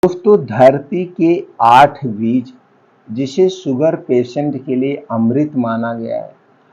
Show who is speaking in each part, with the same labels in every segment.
Speaker 1: दोस्तों धरती के 8 बीज जिसे शुगर पेशेंट के लिए अमृत माना गया है।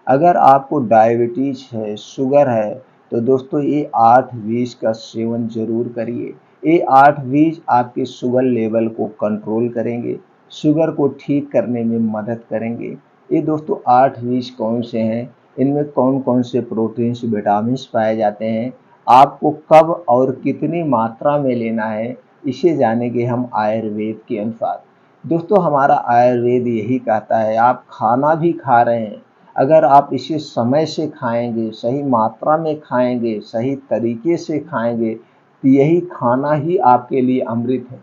Speaker 1: अगर आपको डायबिटीज है, शुगर है, तो दोस्तों ये 8 बीज का सेवन जरूर करिए। ये 8 बीज आपके शुगर लेवल को कंट्रोल करेंगे, शुगर को ठीक करने में मदद करेंगे। ये दोस्तों 8 बीज कौन से हैं, इनमें कौन कौन से प्रोटीन्स विटामिन पाए जाते हैं, आपको कब और कितनी मात्रा में लेना है, इसे जानेंगे हम आयुर्वेद के अनुसार। दोस्तों हमारा आयुर्वेद यही कहता है, आप खाना भी खा रहे हैं, अगर आप इसे समय से खाएंगे, सही मात्रा में खाएंगे, सही तरीके से खाएंगे, तो यही खाना ही आपके लिए अमृत है।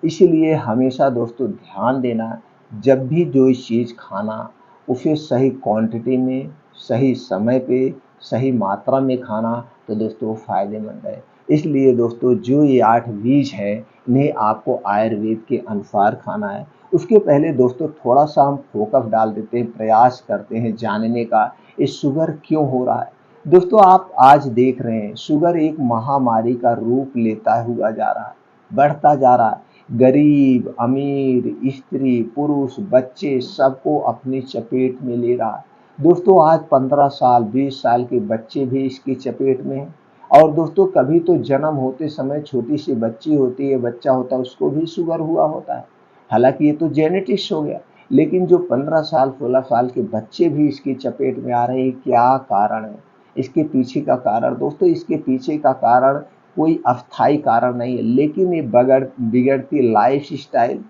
Speaker 1: इसलिए हमेशा दोस्तों ध्यान देना, जब भी जो चीज़ खाना उसे सही क्वांटिटी में, सही समय पे, सही मात्रा में खाना, तो दोस्तों फ़ायदेमंद है। इसलिए दोस्तों जो ये 8 बीज हैं, इन्हें आपको आयुर्वेद के अनुसार खाना है। उसके पहले दोस्तों थोड़ा सा हम फोकस डाल देते हैं, प्रयास करते हैं जानने का, ये शुगर क्यों हो रहा है। दोस्तों आप आज देख रहे हैं शुगर एक महामारी का रूप लेता हुआ जा रहा है, बढ़ता जा रहा है। गरीब, अमीर, स्त्री, पुरुष, बच्चे सबको अपनी चपेट में ले रहा है। दोस्तों आज 15 साल, 20 साल के बच्चे भी इसकी चपेट में हैं। और दोस्तों कभी तो जन्म होते समय छोटी सी बच्ची होती है, बच्चा होता है, उसको भी शुगर हुआ होता है। हालांकि ये तो जेनेटिक्स हो गया, लेकिन जो 15 साल, 16 साल के बच्चे भी इसकी चपेट में आ रहे हैं, क्या कारण है? इसके पीछे का कारण दोस्तों, इसके पीछे का कारण कोई अस्थायी कारण नहीं है, लेकिन ये बिगड़ती लाइफ स्टाइल,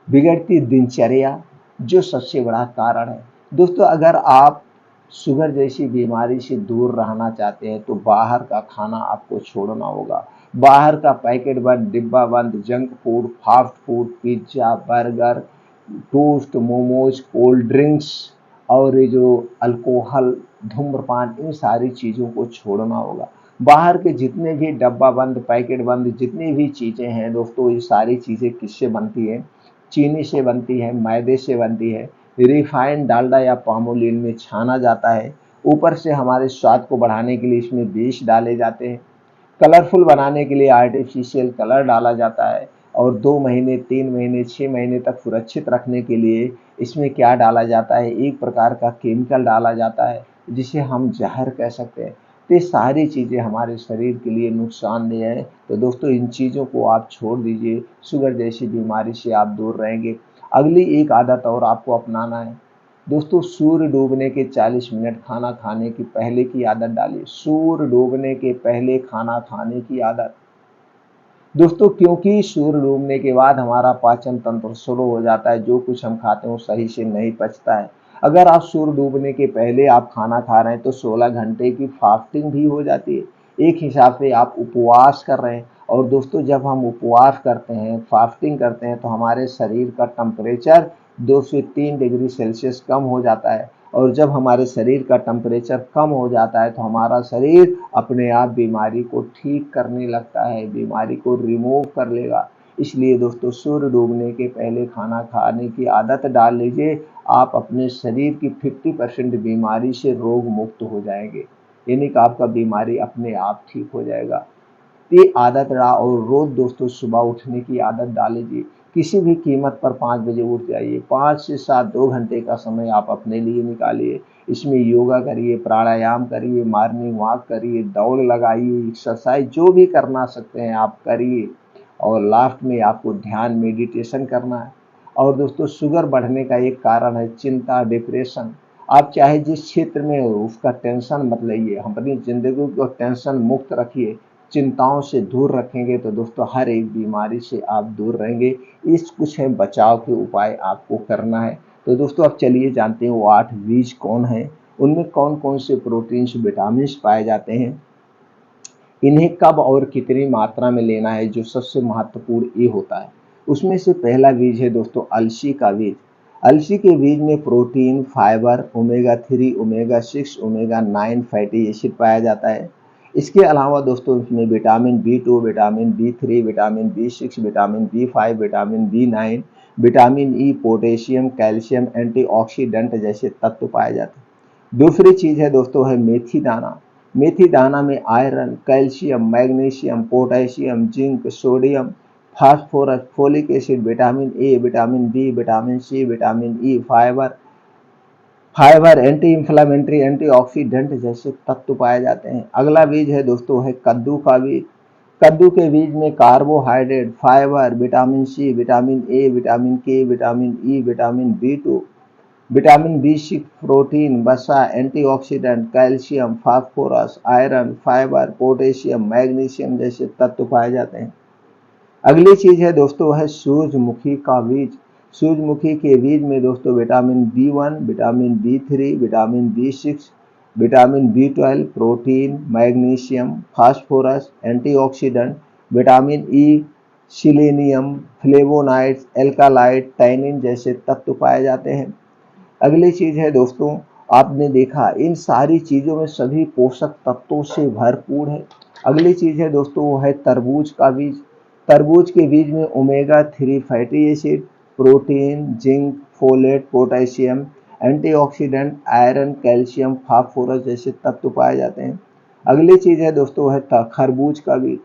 Speaker 1: बिगड़ती दिनचर्या जो सबसे बड़ा कारण है। दोस्तों अगर आप शुगर जैसी बीमारी से दूर रहना चाहते हैं, तो बाहर का खाना आपको छोड़ना होगा। बाहर का पैकेट बंद, डिब्बा बंद junk food, fast food, pizza, burger, toast, momos, cold drinks और ये जो अल्कोहल, धूम्रपान, इन सारी चीज़ों को छोड़ना होगा। बाहर के जितने भी डब्बा बंद, पैकेट बंद जितनी भी चीज़ें हैं दोस्तों, ये सारी चीज़ें किससे बनती हैं? चीनी से बनती है, मैदे से बनती है, रिफाइंड डालडा या पामोलिन में छाना जाता है। ऊपर से हमारे स्वाद को बढ़ाने के लिए इसमें विष डाले जाते हैं, कलरफुल बनाने के लिए आर्टिफिशियल कलर डाला जाता है, और 2 महीने, 3 महीने, 6 महीने तक सुरक्षित रखने के लिए इसमें क्या डाला जाता है, एक प्रकार का केमिकल डाला जाता है जिसे हम जहर कह सकते हैं। तो ये सारी चीज़ें हमारे शरीर के लिए नुकसानदेह है। तो दोस्तों इन चीज़ों को आप छोड़ दीजिए, शुगर जैसी बीमारी से आप दूर रहेंगे। अगली एक आदत और आपको अपनाना है दोस्तों, सूर्य डूबने के 40 मिनट खाना खाने की पहले की आदत डालिए। सूर्य डूबने के पहले खाना खाने की आदत दोस्तों, क्योंकि सूर्य डूबने के बाद हमारा पाचन तंत्र स्लो हो जाता है, जो कुछ हम खाते हैं वो सही से नहीं पचता है। अगर आप सूर्य डूबने के पहले आप खाना खा रहे हैं, तो 16 घंटे की फास्टिंग भी हो जाती है। एक हिसाब से आप उपवास कर रहे हैं। और दोस्तों जब हम उपवास करते हैं, फास्टिंग करते हैं, तो हमारे शरीर का टेम्परेचर 2 से 3 डिग्री सेल्सियस कम हो जाता है। और जब हमारे शरीर का टेम्परेचर कम हो जाता है, तो हमारा शरीर अपने आप बीमारी को ठीक करने लगता है, बीमारी को रिमूव कर लेगा। इसलिए दोस्तों सूर्य डूबने के पहले खाना खाने की आदत डाल लीजिए, आप अपने शरीर की 50% बीमारी से रोग मुक्त हो जाएंगे, यानी कि आपका बीमारी अपने आप ठीक हो जाएगा। ये आदत रहा। और रोज दोस्तों सुबह उठने की आदत डाल लीजिए, किसी भी कीमत पर 5 बजे उठ जाइए। 5 से 7 2 घंटे का समय आप अपने लिए निकालिए। इसमें योगा करिए, प्राणायाम करिए, मॉर्निंग वॉक करिए, दौड़ लगाइए, एक्सरसाइज जो भी करना सकते हैं आप करिए। और लास्ट में आपको ध्यान मेडिटेशन करना है। और दोस्तों शुगर बढ़ने का एक कारण है चिंता, डिप्रेशन। आप चाहे जिस क्षेत्र में हो उसका टेंशन मत लीजिए, अपनी ज़िंदगी को टेंशन मुक्त रखिए। चिंताओं से दूर रखेंगे तो दोस्तों हर एक बीमारी से आप दूर रहेंगे। इस कुछ है बचाव के उपाय आपको करना है। तो दोस्तों अब चलिए जानते हैं वो 8 बीज कौन है, उनमें कौन कौन से प्रोटीन्स, विटामिन्स पाए जाते हैं, इन्हें कब और कितनी मात्रा में लेना है, जो सबसे महत्वपूर्ण ये होता है। उसमें से पहला बीज है दोस्तों अलसी का बीज। अलसी के बीज में protein, fibre, omega 3, omega 6, omega 9 fatty acid पाया जाता है। इसके अलावा दोस्तों इसमें vitamin B 2, vitamin B 3, vitamin B 6, vitamin B 5, vitamin B 9, vitamin E, potassium, calcium, antioxidant जैसे तत्व पाए जाते हैं। दूसरी चीज़ है दोस्तों है मेथी दाना। मेथी दाना में iron, calcium, magnesium, potassium, zinc, sodium, phosphorus, folic acid, vitamin A, vitamin B, vitamin C, vitamin E, fibre, anti inflammatory, antioxidant जैसे तत्व पाए जाते हैं। अगला बीज है दोस्तों है कद्दू का बीज। कद्दू के बीज में carbohydrate, fibre, vitamin C, vitamin A, vitamin K, vitamin E, vitamin B2, vitamin B6, protein, वसा, antioxidant, calcium, phosphorus, iron, fibre, potassium, magnesium जैसे तत्व पाए जाते हैं। अगली चीज है दोस्तों है सूरजमुखी का बीज। सूरजमुखी के बीज में दोस्तों vitamin B1, vitamin B3, vitamin B6, vitamin B12, protein, magnesium, phosphorus, antioxidant, vitamin E, selenium, flavonoids, alkaloid, tannin जैसे तत्व पाए जाते हैं। अगली चीज है दोस्तों, आपने देखा इन सारी चीजों में सभी पोषक तत्वों से भरपूर है। अगली चीज है दोस्तों वो है तरबूज का बीज। तरबूज के बीज में omega 3 fatty acid, protein, zinc, folate, potassium, antioxidant, iron, calcium, phosphorus जैसे तत्व पाए जाते हैं। अगली चीज है दोस्तों है खरबूज का बीज।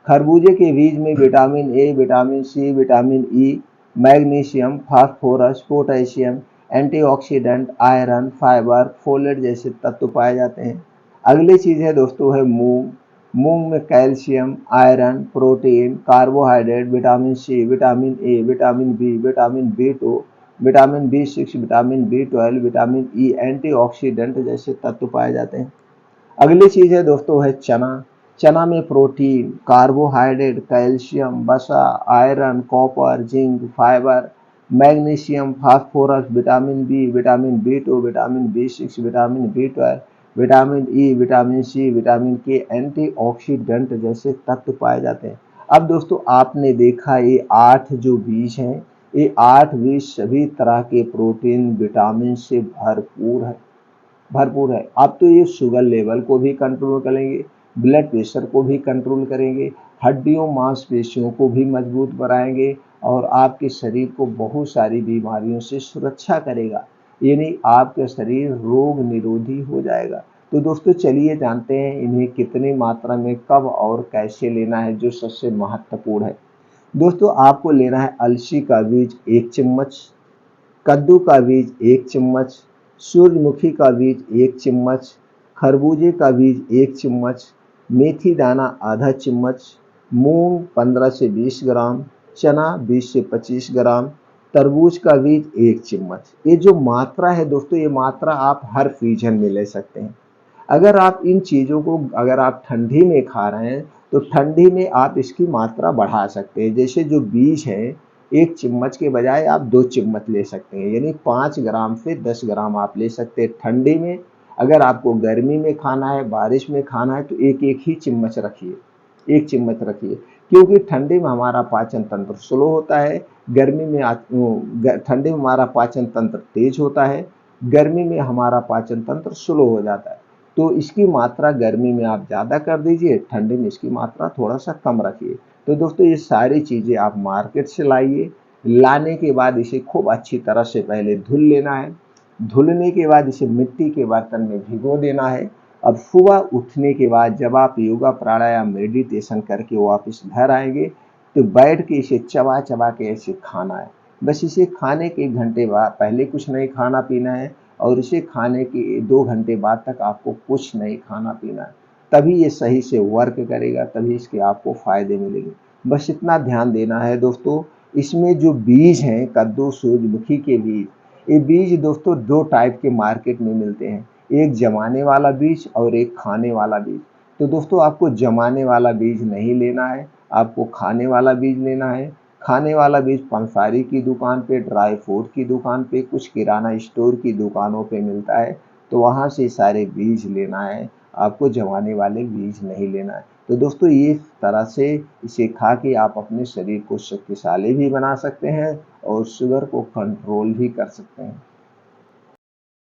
Speaker 1: खरबूजे के बीज में vitamin A, vitamin C, vitamin E, magnesium, phosphorus, potassium, antioxidant, iron, fibre, folate जैसे तत्व पाए जाते हैं। अगली चीज है दोस्तों है मूंग। मूंग में calcium, iron, protein, carbohydrate, vitamin C, vitamin A, vitamin B, vitamin B2, vitamin B6, vitamin B12, vitamin E, antioxidant जैसे तत्व पाए जाते हैं। अगली चीज है दोस्तों है चना। चना में प्रोटीन, कार्बोहाइड्रेट, कैल्शियम, वसा, iron, copper, zinc, fibre, magnesium, phosphorus, vitamin B, vitamin B2, vitamin B6, vitamin B12, vitamin E, vitamin C, vitamin K, antioxidant जैसे तत्व पाए जाते हैं। अब दोस्तों आपने देखा ये 8 जो बीज हैं, ये 8 बीज सभी तरह के प्रोटीन, विटामिन से भरपूर है। आप तो ये शुगर लेवल को भी कंट्रोल करेंगे, ब्लड प्रेशर को भी कंट्रोल करेंगे, हड्डियों मांसपेशियों को भी मजबूत बनाएंगे और आपके शरीर को बहुत सारी बीमारियों से सुरक्षा करेगा, यानी आपका शरीर रोग निरोधी हो जाएगा। तो दोस्तों चलिए जानते हैं इन्हें कितनी मात्रा में कब और कैसे लेना है, जो सबसे महत्वपूर्ण है। दोस्तों आपको लेना है अलसी का बीज 1 चम्मच, कद्दू का बीज 1 चम्मच, सूरजमुखी का बीज 1 चम्मच, खरबूजे का बीज 1 चम्मच, मेथी दाना आधा चम्मच, मूंग 15 से 20 ग्राम, चना 20 से 25 ग्राम, तरबूज का बीज 1 चम्मच। ये जो मात्रा है दोस्तों, ये मात्रा आप हर सीजन में ले सकते हैं। अगर आप इन चीज़ों को अगर आप ठंडी में खा रहे हैं तो ठंडी में आप इसकी मात्रा बढ़ा सकते हैं। जैसे जो बीज है 1 चम्मच के बजाय आप 2 चम्मच ले सकते हैं, यानी 5 ग्राम से 10 ग्राम आप ले सकते हैं ठंडी में। अगर आपको गर्मी में खाना है, बारिश में खाना है तो एक एक ही चम्मच रखिए, 1 चम्मच रखिए, क्योंकि ठंडी में हमारा पाचन तंत्र स्लो होता है, गर्मी में ठंडी में हमारा पाचन तंत्र तेज होता है, गर्मी में हमारा पाचन तंत्र स्लो हो जाता है। तो इसकी मात्रा गर्मी में आप ज़्यादा कर दीजिए, ठंडी में इसकी मात्रा थोड़ा सा कम रखिए। तो दोस्तों ये सारी चीज़ें आप मार्केट से लाइए। लाने के बाद इसे खूब अच्छी तरह से पहले धुल लेना है। धुलने के बाद इसे मिट्टी के बर्तन में भिगो देना है। अब सुबह उठने के बाद जब आप योगा प्राणायाम मेडिटेशन करके वापस घर आएंगे तो बैठ के इसे चबा चबा के ऐसे खाना है। बस इसे खाने के 1 घंटे बाद पहले कुछ नहीं खाना पीना है और इसे खाने के 2 घंटे बाद तक आपको कुछ नहीं खाना पीना है। तभी ये सही से वर्क करेगा, तभी इसके आपको फायदे मिलेंगे। बस इतना ध्यान देना है दोस्तों। इसमें जो बीज हैं कद्दू सूरजमुखी के बीज, ये बीज दोस्तों 2 टाइप के मार्केट में मिलते हैं, एक जमाने वाला बीज और एक खाने वाला बीज। तो दोस्तों आपको जमाने वाला बीज नहीं लेना है, आपको खाने वाला बीज लेना है। खाने वाला बीज पंसारी की दुकान पे, ड्राई फ्रूट की दुकान पे, कुछ किराना स्टोर की दुकानों पे मिलता है, तो वहाँ से सारे बीज लेना है, आपको जमाने वाले बीज नहीं लेना है। तो दोस्तों ये तरह से इसे खा के आप अपने शरीर को शक्तिशाली भी बना सकते हैं और शुगर को कंट्रोल भी कर सकते हैं।